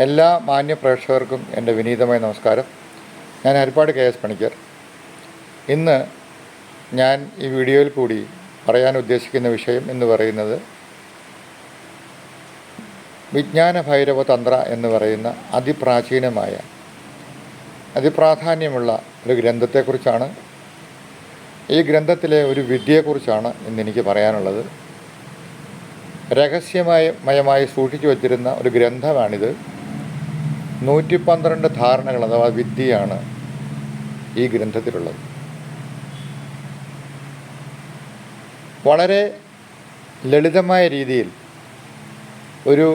എല്ലാ മാന്യ പ്രേക്ഷകർക്കും എൻ്റെ വിനീതമായ നമസ്കാരം. ഞാൻ ഹരിപ്പാട് കെ എസ് പണിക്കർ. ഇന്ന് ഞാൻ ഈ വീഡിയോയിൽ കൂടി പറയാൻ ഉദ്ദേശിക്കുന്ന വിഷയം എന്ന് പറയുന്നത് വിജ്ഞാന ഭൈരവ തന്ത്ര എന്ന് പറയുന്ന അതിപ്രാചീനമായ അതിപ്രാധാന്യമുള്ള ഒരു ഗ്രന്ഥത്തെക്കുറിച്ചാണ്. ഈ ഗ്രന്ഥത്തിലെ ഒരു വിദ്യയെക്കുറിച്ചാണ് ഇന്നെനിക്ക് പറയാനുള്ളത്. രഹസ്യമയമായി സൂക്ഷിച്ചു വച്ചിരുന്ന ഒരു ഗ്രന്ഥമാണിത്. 112 ധാരണകൾ അഥവാ വിദ്യയാണ് ഈ ഗ്രന്ഥത്തിലുള്ളത്. വളരെ ലളിതമായ രീതിയിൽ ഒരു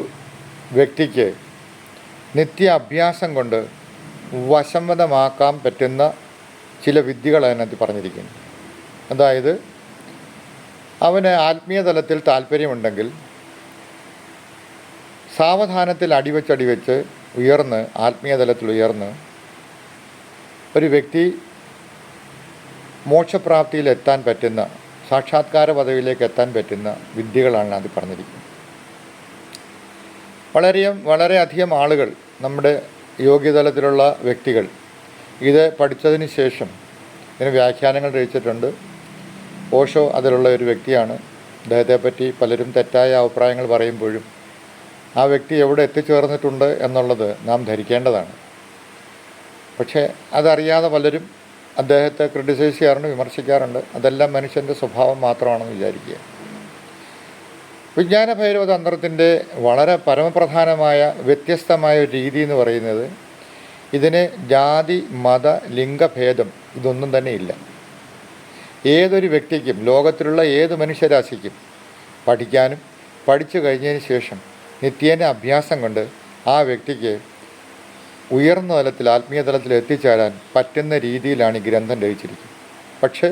വ്യക്തിക്ക് നിത്യ അഭ്യാസം കൊണ്ട് വശംവദമാക്കാൻ പറ്റുന്ന ചില വിദ്യകൾ അതിനകത്ത് പറഞ്ഞിരിക്കുന്നു. അതായത് അവന് ആത്മീയ തലത്തിൽ താല്പര്യമുണ്ടെങ്കിൽ സാവധാനത്തിൽ അടിവെച്ച് ഉയർന്ന് ആത്മീയ തലത്തിൽ ഉയർന്ന് ഒരു വ്യക്തി മോക്ഷപ്രാപ്തിയിൽ എത്താൻ പറ്റുന്ന, സാക്ഷാത്കാര പദവിയിലേക്ക് എത്താൻ പറ്റുന്ന വിദ്യകളാണ് അത് പറഞ്ഞിരിക്കുന്നത്. വളരെയധികം ആളുകൾ, നമ്മുടെ യോഗ്യതലത്തിലുള്ള വ്യക്തികൾ ഇത് പഠിച്ചതിന് ശേഷം ഇതിന് വ്യാഖ്യാനങ്ങൾ രചിച്ചിട്ടുണ്ട്. ഓഷോ അതിലുള്ള ഒരു വ്യക്തിയാണ്. അദ്ദേഹത്തെപ്പറ്റി പലരും തെറ്റായ അഭിപ്രായങ്ങൾ പറയുമ്പോഴും ആ വ്യക്തി എവിടെ എത്തിച്ചേർന്നിട്ടുണ്ട് എന്നുള്ളത് നാം ധരിക്കേണ്ടതാണ്. പക്ഷേ അതറിയാതെ പലരും അദ്ദേഹത്തെ ക്രിട്ടിസൈസ് ചെയ്യാറുണ്ട്, വിമർശിക്കാറുണ്ട്. അതെല്ലാം മനുഷ്യൻ്റെ സ്വഭാവം മാത്രമാണെന്ന് വിചാരിക്കുക. വിജ്ഞാന ഭൈരവ തന്ത്രത്തിൻ്റെ വളരെ പരമപ്രധാനമായ വ്യത്യസ്തമായ ഒരു രീതി എന്ന് പറയുന്നത്, ഇതിന് ജാതി മത ലിംഗഭേദം ഇതൊന്നും തന്നെ ഇല്ല. ഏതൊരു വ്യക്തിക്കും, ലോകത്തിലുള്ള ഏത് മനുഷ്യരാശിക്കും പഠിക്കാനും പഠിച്ചു കഴിഞ്ഞതിന് ശേഷം നിത്യേന അഭ്യാസം കൊണ്ട് ആ വ്യക്തിക്ക് ഉയർന്ന തലത്തിൽ, ആത്മീയ തലത്തിൽ എത്തിച്ചേരാൻ പറ്റുന്ന രീതിയിലാണ് ഈ ഗ്രന്ഥം രചിച്ചിരിക്കുന്നത്. പക്ഷേ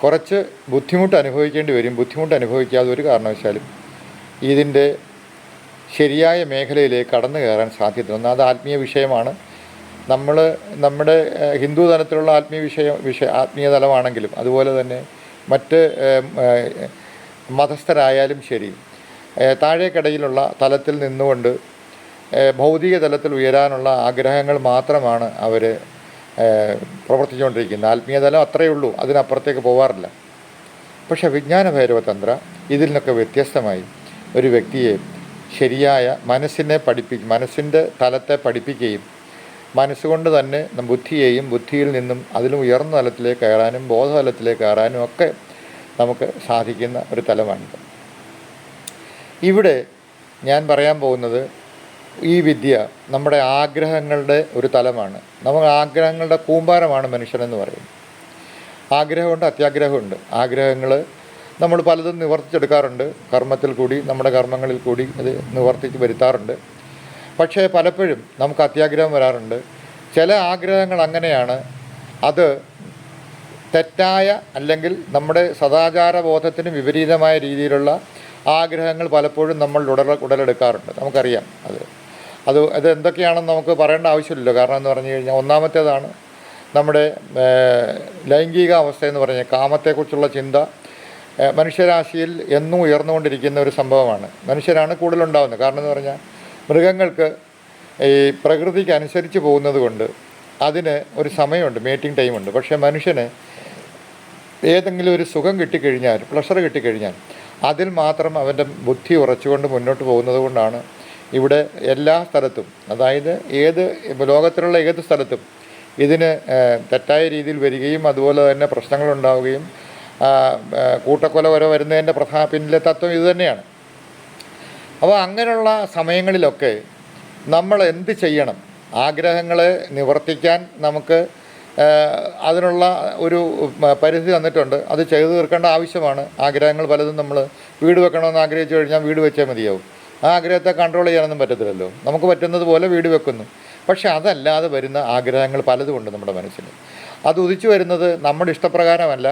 കുറച്ച് ബുദ്ധിമുട്ട് അനുഭവിക്കേണ്ടി വരും. ബുദ്ധിമുട്ട് അനുഭവിക്കാതെ ഒരു കാരണവശാലും ഇതിൻ്റെ ശരിയായ മേഖലയിലേക്ക് കടന്നു കയറാൻ സാധ്യതയുണ്ട്. അത് ആത്മീയ വിഷയമാണ്. നമ്മുടെ ഹിന്ദു തലത്തിലുള്ള ആത്മീയ തലമാണെങ്കിലും അതുപോലെ തന്നെ മറ്റ് മതസ്ഥരായാലും ശരി, താഴേക്കിടയിലുള്ള തലത്തിൽ നിന്നുകൊണ്ട് ഭൗതിക തലത്തിൽ ഉയരാനുള്ള ആഗ്രഹങ്ങൾ മാത്രമാണ് അവർ പ്രവർത്തിച്ചുകൊണ്ടിരിക്കുന്നത്. ആത്മീയ തലം അത്രയേ ഉള്ളൂ, അതിനപ്പുറത്തേക്ക് പോകാറില്ല. പക്ഷേ വിജ്ഞാന ഭൈരവ തന്ത്ര ഇതിൽ നിന്നൊക്കെ വ്യത്യസ്തമായി ഒരു വ്യക്തിയെ ശരിയായ മനസ്സിൻ്റെ തലത്തെ പഠിപ്പിക്കുകയും മനസ്സുകൊണ്ട് തന്നെ ബുദ്ധിയെയും, ബുദ്ധിയിൽ നിന്നും അതിലും ഉയർന്ന തലത്തിലേക്ക് കയറാനും ബോധതലത്തിലേക്ക് കയറാനും ഒക്കെ നമുക്ക് സാധിക്കുന്ന ഒരു തലമാണിത്. ഇവിടെ ഞാൻ പറയാൻ പോകുന്നത്, ഈ വിദ്യ നമ്മുടെ ആഗ്രഹങ്ങളുടെ ഒരു തലമാണ്. നമുക്ക് ആഗ്രഹങ്ങളുടെ കൂമ്പാരമാണ് മനുഷ്യനെന്ന് പറയുന്നത്. ആഗ്രഹമുണ്ട്, അത്യാഗ്രഹമുണ്ട്. ആഗ്രഹങ്ങൾ നമ്മൾ പലതും നിവർത്തിച്ചെടുക്കാറുണ്ട്. കർമ്മത്തിൽ കൂടി, നമ്മുടെ കർമ്മങ്ങളിൽ കൂടി അത് നിവർത്തിച്ച് വരുത്താറുണ്ട്. പക്ഷേ പലപ്പോഴും നമുക്ക് അത്യാഗ്രഹം വരാറുണ്ട്. ചില ആഗ്രഹങ്ങൾ അങ്ങനെയാണ്, അത് തെറ്റായ അല്ലെങ്കിൽ നമ്മുടെ സദാചാര ബോധത്തിന് വിപരീതമായ രീതിയിലുള്ള ആഗ്രഹങ്ങൾ പലപ്പോഴും നമ്മൾ ഉടലെടുക്കാറുണ്ട്. നമുക്കറിയാം അത് എന്തൊക്കെയാണെന്ന് നമുക്ക് പറയേണ്ട ആവശ്യമില്ലല്ലോ. കാരണം എന്ന് പറഞ്ഞു കഴിഞ്ഞാൽ, ഒന്നാമത്തേതാണ് നമ്മുടെ ലൈംഗിക അവസ്ഥ എന്ന് പറഞ്ഞാൽ കാമത്തെക്കുറിച്ചുള്ള ചിന്ത മനുഷ്യരാശിയിൽ എന്നും ഉയർന്നുകൊണ്ടിരിക്കുന്ന ഒരു സംഭവമാണ്. മനുഷ്യരാണ് കൂടുതലുണ്ടാകുന്നത്. കാരണം എന്ന് പറഞ്ഞാൽ മൃഗങ്ങൾക്ക് ഈ പ്രകൃതിക്ക് അനുസരിച്ച് പോകുന്നത് കൊണ്ട് അതിന് ഒരു സമയമുണ്ട്, മീറ്റിംഗ് ടൈമുണ്ട്. പക്ഷേ മനുഷ്യന് ഏതെങ്കിലും ഒരു സുഖം കിട്ടിക്കഴിഞ്ഞാൽ, പ്ലഷർ കിട്ടിക്കഴിഞ്ഞാൽ അതിൽ മാത്രം അവൻ്റെ ബുദ്ധി ഉറച്ചുകൊണ്ട് മുന്നോട്ട് പോകുന്നത് കൊണ്ടാണ് ഇവിടെ എല്ലാ സ്ഥലത്തും, അതായത് ലോകത്തിലുള്ള ഏത് സ്ഥലത്തും ഇതിന് തെറ്റായ രീതിയിൽ വരികയും അതുപോലെ തന്നെ പ്രശ്നങ്ങളുണ്ടാവുകയും കൂട്ടക്കൊല വരെ വരുന്നതിൻ്റെ പിന്നിലെ തത്വം ഇതുതന്നെയാണ്. അപ്പോൾ അങ്ങനെയുള്ള സമയങ്ങളിലൊക്കെ നമ്മൾ എന്ത് ചെയ്യണം? ആഗ്രഹങ്ങളെ നിവർത്തിക്കാൻ നമുക്ക് അതിനുള്ള ഒരു പരിധി തന്നിട്ടുണ്ട്. അത് ചെയ്തു തീർക്കേണ്ട ആവശ്യമാണ്. ആഗ്രഹങ്ങൾ പലതും നമ്മൾ വീട് വെക്കണമെന്ന് ആഗ്രഹിച്ചു കഴിഞ്ഞാൽ വീട് വെച്ചേ മതിയാവും. ആ ആഗ്രഹത്തെ കൺട്രോൾ ചെയ്യാനൊന്നും പറ്റത്തില്ലല്ലോ. നമുക്ക് പറ്റുന്നത് പോലെ വീട് വെക്കുന്നു. പക്ഷെ അതല്ലാതെ വരുന്ന ആഗ്രഹങ്ങൾ പലതുമുണ്ട് നമ്മുടെ മനസ്സിൽ. അത് ഉദിച്ചു വരുന്നത് നമ്മുടെ ഇഷ്ടപ്രകാരമല്ല,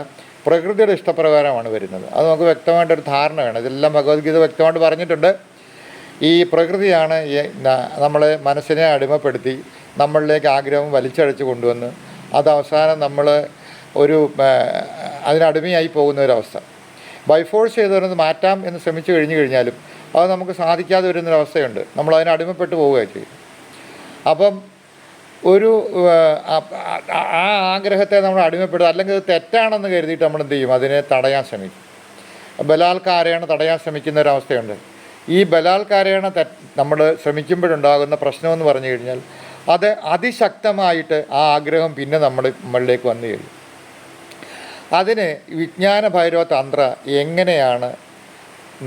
പ്രകൃതിയുടെ ഇഷ്ടപ്രകാരമാണ് വരുന്നത്. അത് നമുക്ക് വ്യക്തമായിട്ടൊരു ധാരണ വേണം. ഇതെല്ലാം ഭഗവത്ഗീത വ്യക്തമായിട്ട് പറഞ്ഞിട്ടുണ്ട്. ഈ പ്രകൃതിയാണ് നമ്മളെ മനസ്സിനെ അടിമപ്പെടുത്തി നമ്മളിലേക്ക് ആഗ്രഹം വലിച്ചഴച്ച് കൊണ്ടുവന്ന് അത് അവസാനം നമ്മൾ അതിനടിമയായി പോകുന്ന ഒരവസ്ഥ. ബൈ ഫോഴ്സ് ചെയ്ത് മാറ്റാം എന്ന് ശ്രമിച്ചു കഴിഞ്ഞാലും അത് നമുക്ക് സാധിക്കാതെ വരുന്നൊരവസ്ഥയുണ്ട്. നമ്മളതിന് അടിമപ്പെട്ടു പോവുകയാണ് ചെയ്യും. അപ്പം ഒരു ആ ആഗ്രഹത്തെ നമ്മൾ അടിമപ്പെടുക, അല്ലെങ്കിൽ അത് തെറ്റാണെന്ന് കരുതിയിട്ട് നമ്മൾ എന്ത് ചെയ്യും, അതിനെ തടയാൻ ശ്രമിക്കും. ബലാത്കാരേണ തടയാൻ ശ്രമിക്കുന്ന ഒരവസ്ഥയുണ്ട്. ഈ ബലാത്കാരേണ നമ്മൾ ശ്രമിക്കുമ്പോഴുണ്ടാകുന്ന പ്രശ്നമെന്ന് പറഞ്ഞു കഴിഞ്ഞാൽ അത് അതിശക്തമായിട്ട് ആ ആഗ്രഹം പിന്നെ നമ്മളിലേക്ക് വന്നു കഴിയും. അതിന് വിജ്ഞാന ഭൈരവ തന്ത്ര എങ്ങനെയാണ്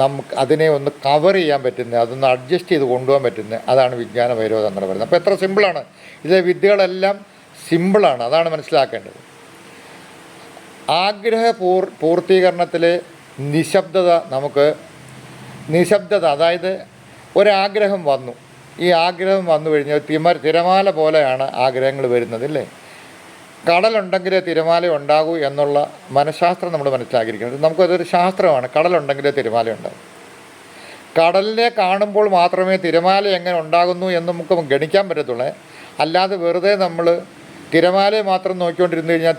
നമുക്ക് അതിനെ ഒന്ന് കവർ ചെയ്യാൻ പറ്റുന്നത്, അതൊന്ന് അഡ്ജസ്റ്റ് ചെയ്ത് കൊണ്ടുപോകാൻ പറ്റുന്നത്, അതാണ് വിജ്ഞാന ഭൈരവ തന്ത്രം പറയുന്നത്. അപ്പോൾ എത്ര സിമ്പിളാണ് ഇതിലെ വിദ്യകളെല്ലാം, സിമ്പിളാണ്. അതാണ് മനസ്സിലാക്കേണ്ടത്. ആഗ്രഹ പൂർത്തീകരണത്തിലെ നിശബ്ദത, അതായത് ഒരാഗ്രഹം വന്നു, ഈ ആഗ്രഹം വന്നു കഴിഞ്ഞാൽ തിരമാല പോലെയാണ് ആഗ്രഹങ്ങൾ വരുന്നത്, അല്ലേ? കടലുണ്ടെങ്കിലേ തിരമാല ഉണ്ടാകൂ എന്നുള്ള മനഃശാസ്ത്രം നമ്മൾ മനസ്സിലാക്കിയിരിക്കുന്നത്. നമുക്കതൊരു ശാസ്ത്രമാണ്. കടലുണ്ടെങ്കിലേ തിരമാല ഉണ്ടാകും. കടലിനെ കാണുമ്പോൾ മാത്രമേ തിരമാല എങ്ങനെ ഉണ്ടാകുന്നു എന്ന് നമുക്ക് ഗണിക്കാൻ പറ്റത്തുള്ളൂ. അല്ലാതെ വെറുതെ നമ്മൾ തിരമാലയെ മാത്രം നോക്കിക്കൊണ്ടിരുന്നു കഴിഞ്ഞാൽ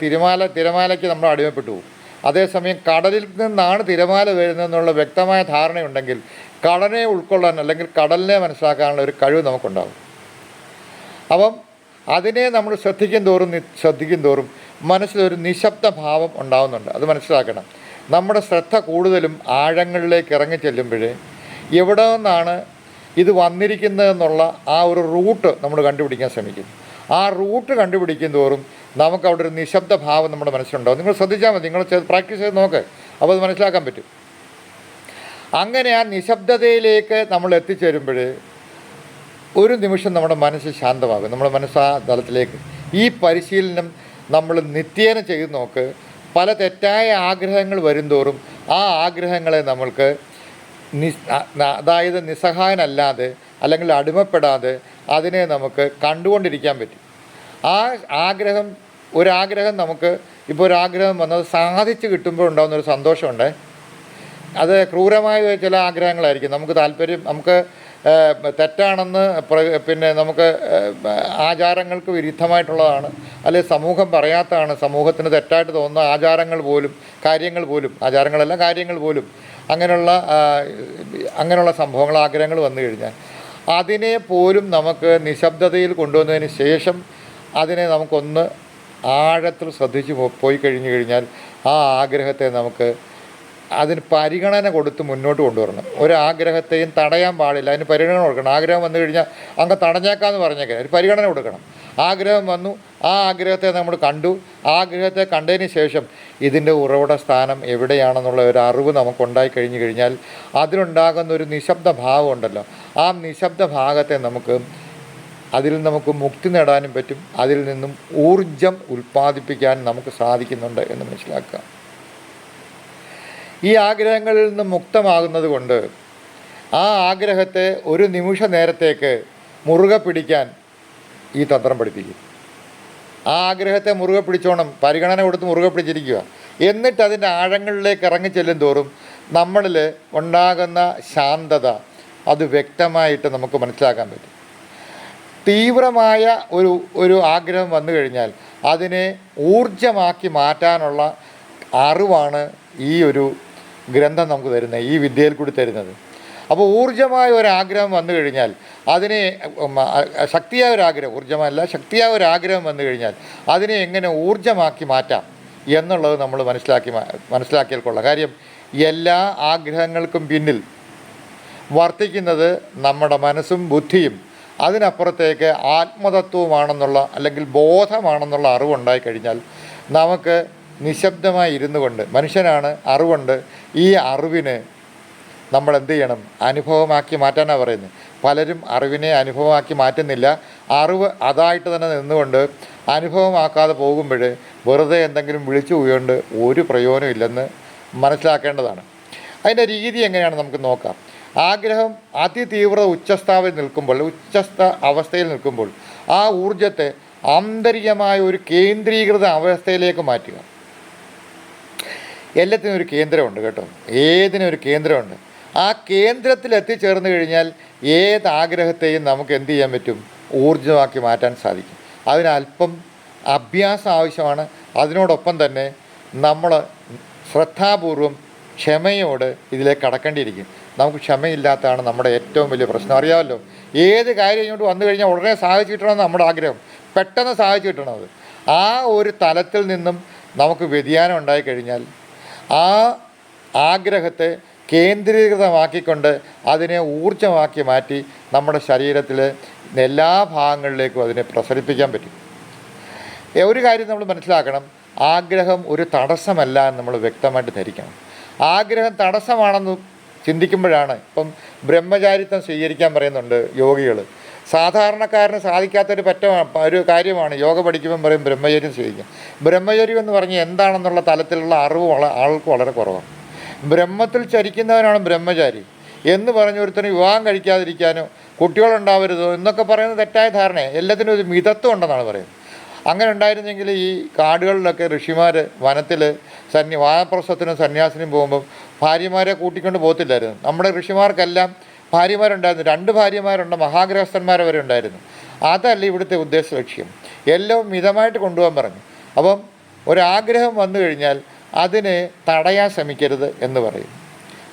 തിരമാലയ്ക്ക് നമ്മൾ അടിമപ്പെട്ടു പോകും. അതേസമയം കടലിൽ നിന്നാണ് തിരമാല വരുന്നതെന്നുള്ള വ്യക്തമായ ധാരണയുണ്ടെങ്കിൽ കടലിനെ ഉൾക്കൊള്ളാൻ, അല്ലെങ്കിൽ കടലിനെ മനസ്സിലാക്കാനുള്ള ഒരു കഴിവ് നമുക്കുണ്ടാകും. അപ്പം അതിനെ നമ്മൾ ശ്രദ്ധിക്കും തോറും മനസ്സിലൊരു നിശബ്ദ ഭാവം ഉണ്ടാകുന്നുണ്ട്. അത് മനസ്സിലാക്കണം. നമ്മുടെ ശ്രദ്ധ കൂടുതലും ആഴങ്ങളിലേക്ക് ഇറങ്ങി ചെല്ലുമ്പോഴേ എവിടെ നിന്നാണ് ഇത് വന്നിരിക്കുന്നതെന്നുള്ള ആ ഒരു റൂട്ട് നമ്മൾ കണ്ടുപിടിക്കാൻ ശ്രമിക്കും. ആ റൂട്ട് കണ്ടുപിടിക്കും തോറും നമുക്ക് അവിടെ ഒരു നിശബ്ദ ഭാവം നമ്മുടെ മനസ്സിലുണ്ടാവും. നിങ്ങൾ ശ്രദ്ധിച്ചാൽ മതി, നിങ്ങൾ പ്രാക്ടീസ് ചെയ്ത് നോക്ക്, അപ്പോൾ അത് മനസ്സിലാക്കാൻ പറ്റും. അങ്ങനെ ആ നിശബ്ദതയിലേക്ക് നമ്മൾ എത്തിച്ചേരുമ്പോൾ ഒരു നിമിഷം നമ്മുടെ മനസ്സ് ശാന്തമാകും. നമ്മുടെ മനസ്സ് ആ തലത്തിലേക്ക്. ഈ പരിശീലനം നമ്മൾ നിത്യേന ചെയ്ത് നോക്ക്. പല തെറ്റായ ആഗ്രഹങ്ങൾ വരുംതോറും ആ ആഗ്രഹങ്ങളെ നമ്മൾക്ക് അതായത് നിസ്സഹായനല്ലാതെ അല്ലെങ്കിൽ അടിമപ്പെടാതെ അതിനെ നമുക്ക് കണ്ടുകൊണ്ടിരിക്കാൻ പറ്റും. ആ ഒരാഗ്രഹം നമുക്ക് ഇപ്പോൾ ഒരാഗ്രഹം വന്നത് സാധിച്ചു കിട്ടുമ്പോൾ ഉണ്ടാകുന്നൊരു സന്തോഷമുണ്ട്. അത് ക്രൂരമായ ചില ആഗ്രഹങ്ങളായിരിക്കും. നമുക്ക് താല്പര്യം, നമുക്ക് തെറ്റാണെന്ന് പിന്നെ നമുക്ക് ആചാരങ്ങൾക്ക് വിരുദ്ധമായിട്ടുള്ളതാണ്, അല്ലെങ്കിൽ സമൂഹം പറയാത്തതാണ്, സമൂഹത്തിന് തെറ്റായിട്ട് തോന്നുന്ന ആചാരങ്ങൾ പോലും, കാര്യങ്ങൾ പോലും, ആചാരങ്ങളല്ല കാര്യങ്ങൾ പോലും, അങ്ങനെയുള്ള സംഭവങ്ങൾ, ആഗ്രഹങ്ങൾ വന്നു കഴിഞ്ഞാൽ അതിനെ പോലും നമുക്ക് നിശബ്ദതയിൽ കൊണ്ടുവന്നതിന് ശേഷം അതിനെ നമുക്കൊന്ന് ആഴത്തിൽ ശ്രദ്ധിച്ച് പോയി കഴിഞ്ഞാൽ ആ ആഗ്രഹത്തെ നമുക്ക് അതിന് പരിഗണന കൊടുത്ത് മുന്നോട്ട് കൊണ്ടുവരണം. ഒരാഗ്രഹത്തെയും തടയാൻ പാടില്ല, അതിന് പരിഗണന കൊടുക്കണം. ആഗ്രഹം വന്നു കഴിഞ്ഞാൽ അങ്ങ് തടഞ്ഞേക്കാമെന്ന് പറഞ്ഞേക്കാം, ഒരു പരിഗണന കൊടുക്കണം. ആഗ്രഹം വന്നു, ആ ആഗ്രഹത്തെ നമ്മൾ കണ്ടു, ആഗ്രഹത്തെ കണ്ടതിന് ശേഷം ഇതിൻ്റെ ഉറവിട സ്ഥാനം എവിടെയാണെന്നുള്ള ഒരു അറിവ് നമുക്കുണ്ടായി കഴിഞ്ഞാൽ അതിലുണ്ടാകുന്ന ഒരു നിശബ്ദ ഭാവം ഉണ്ടല്ലോ, ആ നിശബ്ദ ഭാഗത്തെ അതിൽ നമുക്ക് മുക്തി നേടാനും പറ്റും. അതിൽ നിന്നും ഊർജം ഉൽപ്പാദിപ്പിക്കാൻ നമുക്ക് സാധിക്കുന്നുണ്ട് എന്ന് മനസ്സിലാക്കുക. ഈ ആഗ്രഹങ്ങളിൽ നിന്ന് മുക്തമാകുന്നത് കൊണ്ട് ആ ആഗ്രഹത്തെ ഒരു നിമിഷ നേരത്തേക്ക് മുറുകെ പിടിക്കാൻ ഈ തന്ത്രം പഠിപ്പിക്കും. ആ ആഗ്രഹത്തെ മുറുകെ പിടിച്ചോണം, പരിഗണന കൊടുത്ത് മുറുകെ പിടിച്ചിരിക്കുക. എന്നിട്ട് അതിൻ്റെ ആഴങ്ങളിലേക്ക് ഇറങ്ങിച്ചെല്ലും തോറും നമ്മളിൽ ഉണ്ടാകുന്ന ശാന്തത അത് വ്യക്തമായിട്ട് നമുക്ക് മനസ്സിലാക്കാൻ പറ്റും. തീവ്രമായ ഒരു ആഗ്രഹം വന്നു കഴിഞ്ഞാൽ അതിനെ ഊർജമാക്കി മാറ്റാനുള്ള അറിവാണ് ഈ ഒരു ഗ്രന്ഥം നമുക്ക് തരുന്നത്, ഈ വിദ്യയിൽ കൂടി തരുന്നത്. അപ്പോൾ ഊർജമായ ഒരാഗ്രഹം വന്നു കഴിഞ്ഞാൽ അതിനെ ശക്തിയായ ഒരാഗ്രഹം, ഊർജമല്ല ശക്തിയായ ഒരാഗ്രഹം വന്നു കഴിഞ്ഞാൽ അതിനെ എങ്ങനെ ഊർജമാക്കി മാറ്റാം എന്നുള്ളത് നമ്മൾ മനസ്സിലാക്കിയാൽ കൊള്ളാം. കാര്യം എല്ലാ ആഗ്രഹങ്ങൾക്കും പിന്നിൽ വർത്തിക്കുന്നത് നമ്മുടെ മനസ്സും ബുദ്ധിയും അതിനപ്പുറത്തേക്ക് ആത്മതത്വമാണെന്നുള്ള അല്ലെങ്കിൽ ബോധമാണെന്നുള്ള അറിവുണ്ടായി കഴിഞ്ഞാൽ നമുക്ക് നിശബ്ദമായി ഇരുന്നു കൊണ്ട്, മനുഷ്യനാണ്, അറിവുണ്ട്, ഈ അറിവിനെ നമ്മൾ എന്ത് ചെയ്യണം, അനുഭവമാക്കി മാറ്റാനാണ് പറയുന്നത്. പലരും അറിവിനെ അനുഭവമാക്കി മാറ്റുന്നില്ല. അറിവ് അതായിട്ട് തന്നെ നിന്നുകൊണ്ട് അനുഭവമാക്കാതെ പോകുമ്പോൾ വെറുതെ എന്തെങ്കിലും വിളിച്ചു പോയോണ്ട് ഒരു പ്രയോജനമില്ലെന്ന് മനസ്സിലാക്കേണ്ടതാണ്. അതിൻ്റെ രീതി എങ്ങനെയാണെന്ന് നമുക്ക് നോക്കാം. ആഗ്രഹം അതിതീവ്ര ഉച്ചസ്ഥ അവസ്ഥയിൽ നിൽക്കുമ്പോൾ ആ ഊർജത്തെ ആന്തരികമായ ഒരു കേന്ദ്രീകൃത അവസ്ഥയിലേക്ക് മാറ്റുക. എല്ലാത്തിനും ഒരു കേന്ദ്രമുണ്ട് കേട്ടോ, ഏതിനും ഒരു കേന്ദ്രമുണ്ട്. ആ കേന്ദ്രത്തിൽ എത്തിച്ചേർന്ന് കഴിഞ്ഞാൽ ഏത് ആഗ്രഹത്തെയും നമുക്ക് എന്ത് ചെയ്യാൻ പറ്റും, ഊർജ്ജമാക്കി മാറ്റാൻ സാധിക്കും. അതിനല്പം അഭ്യാസം ആവശ്യമാണ്. അതിനോടൊപ്പം തന്നെ നമ്മൾ ശ്രദ്ധാപൂർവം ക്ഷമയോട് ഇതിലേക്ക് കടക്കേണ്ടിയിരിക്കും. നമുക്ക് ക്ഷമയില്ലാത്തതാണ് നമ്മുടെ ഏറ്റവും വലിയ പ്രശ്നം. അറിയാമല്ലോ, ഏത് കാര്യം ഇങ്ങോട്ട് വന്നു കഴിഞ്ഞാൽ ഉടനെ സാധിച്ചു കിട്ടണമെന്ന് നമ്മുടെ ആഗ്രഹം, പെട്ടെന്ന് സാധിച്ചു കിട്ടണത്. ആ ഒരു തലത്തിൽ നിന്നും നമുക്ക് വ്യതിയാനം ഉണ്ടായിക്കഴിഞ്ഞാൽ ആ ആഗ്രഹത്തെ കേന്ദ്രീകൃതമാക്കിക്കൊണ്ട് അതിനെ ഊർജ്ജമാക്കി മാറ്റി നമ്മുടെ ശരീരത്തിലെ എല്ലാ ഭാഗങ്ങളിലേക്കും അതിനെ പ്രസരിപ്പിക്കാൻ പറ്റും. ഒരു കാര്യം നമ്മൾ മനസ്സിലാക്കണം, ആഗ്രഹം ഒരു തടസ്സമല്ല എന്ന് നമ്മൾ വ്യക്തമായിട്ട് ധരിക്കണം. ആഗ്രഹം തടസ്സമാണെന്ന് ചിന്തിക്കുമ്പോഴാണ് ഇപ്പം ബ്രഹ്മചാരിത്വം സ്വീകരിക്കാൻ പറയുന്നുണ്ട് യോഗികൾ. സാധാരണക്കാരന് സാധിക്കാത്തൊരു ഒരു കാര്യമാണ്. യോഗ പഠിക്കുമ്പം പറയും ബ്രഹ്മചര്യം സ്വീകരിക്കാം. ബ്രഹ്മചര്യം എന്ന് പറഞ്ഞാൽ എന്താണെന്നുള്ള തലത്തിലുള്ള അറിവ് ആൾക്ക് വളരെ കുറവാണ്. ബ്രഹ്മത്തിൽ ചരിക്കുന്നവനാണ് ബ്രഹ്മചാരി എന്ന് പറഞ്ഞൊരുത്തന് വിവാഹം കഴിക്കാതിരിക്കാനോ കുട്ടികളുണ്ടാവരുതോ എന്നൊക്കെ പറയുന്നത് തെറ്റായ ധാരണയാണ്. എല്ലാത്തിനും ഒരു മിതത്വം ഉണ്ടെന്നാണ് പറയുന്നത്. അങ്ങനെ ഉണ്ടായിരുന്നെങ്കിൽ ഈ കാടുകളിലൊക്കെ ഋഷിമാർ വനത്തിൽ വാനപ്രസ്ഥത്തിനും സന്യാസിനും പോകുമ്പം ഭാര്യമാരെ കൂട്ടിക്കൊണ്ട് പോകത്തില്ലായിരുന്നു. നമ്മുടെ ഋഷിമാർക്കെല്ലാം ഭാര്യമാരുണ്ടായിരുന്നു, 2 ഭാര്യമാരുണ്ട്, മഹാഗ്രഹസ്ഥന്മാർ വരെ ഉണ്ടായിരുന്നു. അതല്ല ഇവിടുത്തെ ഉദ്ദേശ ലക്ഷ്യം. എല്ലാം മിതമായിട്ട് കൊണ്ടുപോകാൻ പറഞ്ഞു. അപ്പം ഒരാഗ്രഹം വന്നു കഴിഞ്ഞാൽ അതിനെ തടയാൻ ശ്രമിക്കരുത് എന്ന് പറയും.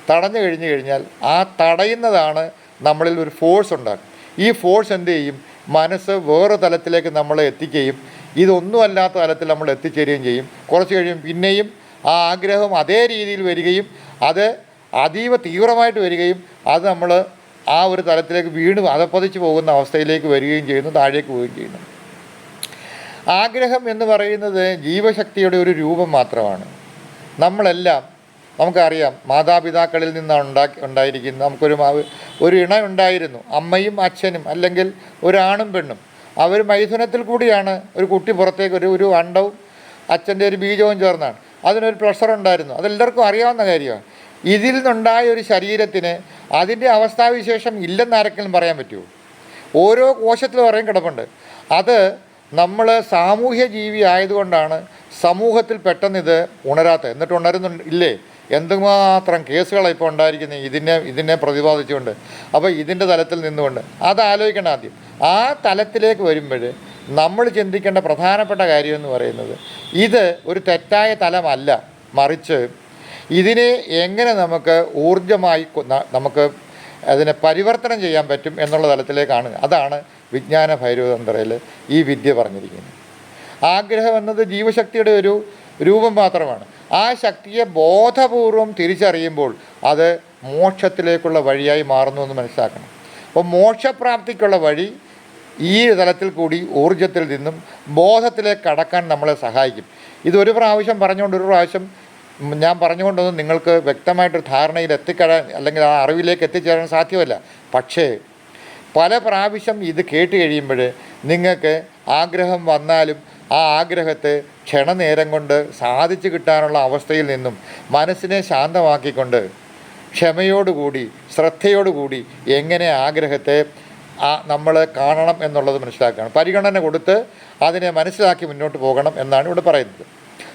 തടഞ്ഞു കഴിഞ്ഞാൽ ആ തടയുന്നതാണ് നമ്മളിൽ ഒരു ഫോഴ്സ് ഉണ്ടാക്കും. ഈ ഫോഴ്സ് എന്ത് ചെയ്യും? മനസ്സ് വേറെ തലത്തിലേക്ക് നമ്മളെ എത്തിക്കുകയും ഇതൊന്നുമല്ലാത്ത തലത്തിൽ നമ്മൾ എത്തിച്ചേരുകയും ചെയ്യും. കുറച്ച് കഴിയും പിന്നെയും ആ ആഗ്രഹം അതേ രീതിയിൽ വരികയും അത് അതീവ തീവ്രമായിട്ട് വരികയും അത് നമ്മൾ ആ ഒരു തലത്തിലേക്ക് വീണ്ടും അതപ്പതിച്ച് പോകുന്ന അവസ്ഥയിലേക്ക് വരികയും ചെയ്യുന്നു, താഴേക്ക് പോവുകയും ചെയ്യുന്നു. ആഗ്രഹം എന്ന് പറയുന്നത് ജീവശക്തിയുടെ ഒരു രൂപം മാത്രമാണ്. നമ്മളെല്ലാം നമുക്കറിയാം, മാതാപിതാക്കളിൽ നിന്നാണ് ഉണ്ടായിരിക്കുന്നത്. ഒരു ഇണ ഉണ്ടായിരുന്നു, അമ്മയും അച്ഛനും, അല്ലെങ്കിൽ ഒരാണും പെണ്ണും. അവർ മൈഥുനത്തിൽ കൂടിയാണ് ഒരു കുട്ടി പുറത്തേക്ക് ഒരു അണ്ടവും അച്ഛൻ്റെ ഒരു ബീജവും ചേർന്നാണ്. അതിനൊരു പ്രഷർ ഉണ്ടായിരുന്നു. അതെല്ലാവർക്കും അറിയാവുന്ന കാര്യമാണ്. ഇതിൽ നിന്നുണ്ടായ ഒരു ശരീരത്തിന് അതിൻ്റെ അവസ്ഥാവിശേഷം ഇല്ലെന്ന് ആരെങ്കിലും പറയാൻ പറ്റുമോ? ഓരോ കോശത്തിൽ പറയും കിടപ്പുണ്ട്. അത് നമ്മൾ സാമൂഹ്യ ജീവി ആയതുകൊണ്ടാണ് സമൂഹത്തിൽ പെട്ടെന്ന് ഇത് ഉണരാത്തത്. എന്നിട്ട് ഉണരുന്നില്ലേ? എന്തുമാത്രം കേസുകളാണ് ഇപ്പോൾ ഉണ്ടായിരിക്കുന്നത് ഇതിനെ പ്രതിപാദിച്ചുകൊണ്ട്. അപ്പോൾ ഇതിൻ്റെ തലത്തിൽ നിന്നുകൊണ്ട് അത് ആലോചിക്കണം ആദ്യം. ആ തലത്തിലേക്ക് വരുമ്പോൾ നമ്മൾ ചിന്തിക്കേണ്ട പ്രധാനപ്പെട്ട കാര്യം എന്ന് പറയുന്നത് ഇത് ഒരു തെറ്റായ തലമല്ല, മറിച്ച് ഇതിനെ എങ്ങനെ നമുക്ക് ഊർജ്ജമായി നമുക്ക് അതിനെ പരിവർത്തനം ചെയ്യാൻ പറ്റും എന്നുള്ള തലത്തിലേക്കാണ്. അതാണ് വിജ്ഞാന ഭൈരവതന്ത്രയിൽ ഈ വിദ്യ പറഞ്ഞിരിക്കുന്നത്. ആഗ്രഹം എന്നത് ജീവശക്തിയുടെ ഒരു രൂപം മാത്രമാണ്. ആ ശക്തിയെ ബോധപൂർവം തിരിച്ചറിയുമ്പോൾ അത് മോക്ഷത്തിലേക്കുള്ള വഴിയായി മാറുന്നു എന്ന് മനസ്സിലാക്കണം. അപ്പോൾ മോക്ഷപ്രാപ്തിക്കുള്ള വഴി ഈ തലത്തിൽ കൂടി ഊർജ്ജത്തിൽ നിന്നും ബോധത്തിലേക്ക് കടക്കാൻ നമ്മളെ സഹായിക്കും. ഇതൊരു പ്രാവശ്യം പറഞ്ഞുകൊണ്ട് ഒരു പ്രാവശ്യം ഞാൻ പറഞ്ഞുകൊണ്ടൊന്നും നിങ്ങൾക്ക് വ്യക്തമായിട്ടൊരു ധാരണയിൽ എത്തിക്കഴിയാൻ അല്ലെങ്കിൽ ആ അറിവിലേക്ക് എത്തിച്ചേരാൻ സാധ്യമല്ല. പക്ഷേ പല പ്രാവശ്യം ഇത് കേട്ട് കഴിയുമ്പോൾ നിങ്ങൾക്ക് ആഗ്രഹം വന്നാലും ആ ആഗ്രഹത്തെ ക്ഷണനേരം കൊണ്ട് സാധിച്ചു കിട്ടാനുള്ള അവസ്ഥയിൽ നിന്നും മനസ്സിനെ ശാന്തമാക്കിക്കൊണ്ട് ക്ഷമയോടുകൂടി ശ്രദ്ധയോടുകൂടി എങ്ങനെ ആഗ്രഹത്തെ നമ്മൾ കാണണം എന്നുള്ളത് മനസ്സിലാക്കുകയാണ്. പരിഗണന കൊടുത്ത് അതിനെ മനസ്സിലാക്കി മുന്നോട്ട് പോകണം എന്നാണ് ഇവിടെ പറയുന്നത്.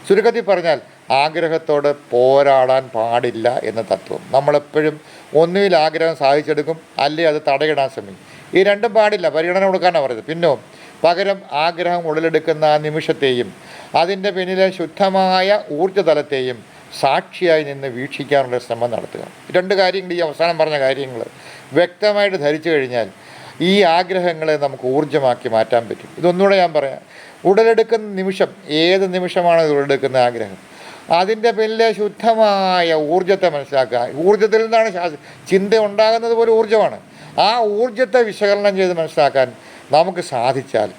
ചുരുക്കത്തിൽ പറഞ്ഞാൽ ആഗ്രഹത്തോട് പോരാടാൻ പാടില്ല എന്ന തത്വം. നമ്മളെപ്പോഴും ഒന്നുകിൽ ആഗ്രഹം സാധിച്ചെടുക്കും, അല്ലെങ്കിൽ അത് തടയിടാൻ ശ്രമിക്കും. ഈ രണ്ടും പാടില്ല, പരിഗണന കൊടുക്കാനാണ് പറയുന്നത്. പിന്നോ പകരം ആഗ്രഹം ഉടലെടുക്കുന്ന ആ നിമിഷത്തെയും അതിൻ്റെ പിന്നിലെ ശുദ്ധമായ ഊർജ്ജതലത്തെയും സാക്ഷിയായി നിന്ന് വീക്ഷിക്കാനുള്ള ശ്രമം നടത്തുക. 2 കാര്യങ്ങൾ, ഈ അവസാനം പറഞ്ഞ കാര്യങ്ങൾ വ്യക്തമായിട്ട് ധരിച്ചു കഴിഞ്ഞാൽ ഈ ആഗ്രഹങ്ങളെ നമുക്ക് ഊർജ്ജമാക്കി മാറ്റാൻ പറ്റും. ഇതൊന്നുകൂടെ ഞാൻ പറയാം. ഉടലെടുക്കുന്ന നിമിഷം, ഏത് നിമിഷമാണ് ഉടലെടുക്കുന്ന ആഗ്രഹം, അതിൻ്റെ പിന്നിലെ ശുദ്ധമായ ഊർജ്ജത്തെ മനസ്സിലാക്കുക. ഊർജ്ജത്തിൽ നിന്നാണ് ചിന്ത ഉണ്ടാകുന്നത് പോലെ ഊർജ്ജമാണ്. ആ ഊർജ്ജത്തെ വിശകലനം ചെയ്ത് മനസ്സിലാക്കാൻ നമുക്ക് സാധിച്ചാൽ,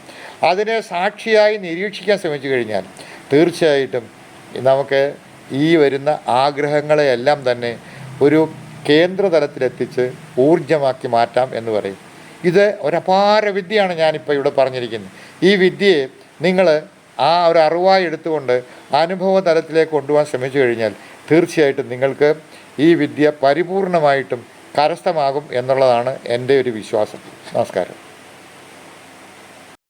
അതിനെ സാക്ഷിയായി നിരീക്ഷിക്കാൻ ശ്രമിച്ചു കഴിഞ്ഞാൽ തീർച്ചയായിട്ടും നമുക്ക് ഈ വരുന്ന ആഗ്രഹങ്ങളെയെല്ലാം തന്നെ ഒരു കേന്ദ്രതലത്തിലെത്തിച്ച് ഊർജ്ജമാക്കി മാറ്റാം എന്ന് പറയും. ഇത് ഒരപാര വിദ്യയാണ് ഞാനിപ്പോൾ ഇവിടെ പറഞ്ഞിരിക്കുന്നത്. ഈ വിദ്യയെ നിങ്ങൾ ആ ഒരു അറിവായി എടുത്തുകൊണ്ട് അനുഭവ തലത്തിലേക്ക് കൊണ്ടുപോകാൻ ശ്രമിച്ചു കഴിഞ്ഞാൽ തീർച്ചയായിട്ടും നിങ്ങൾക്ക് ഈ വിദ്യ പരിപൂർണമായിട്ടും കരസ്ഥമാകും എന്നുള്ളതാണ് എൻ്റെ ഒരു വിശ്വാസം. നമസ്കാരം.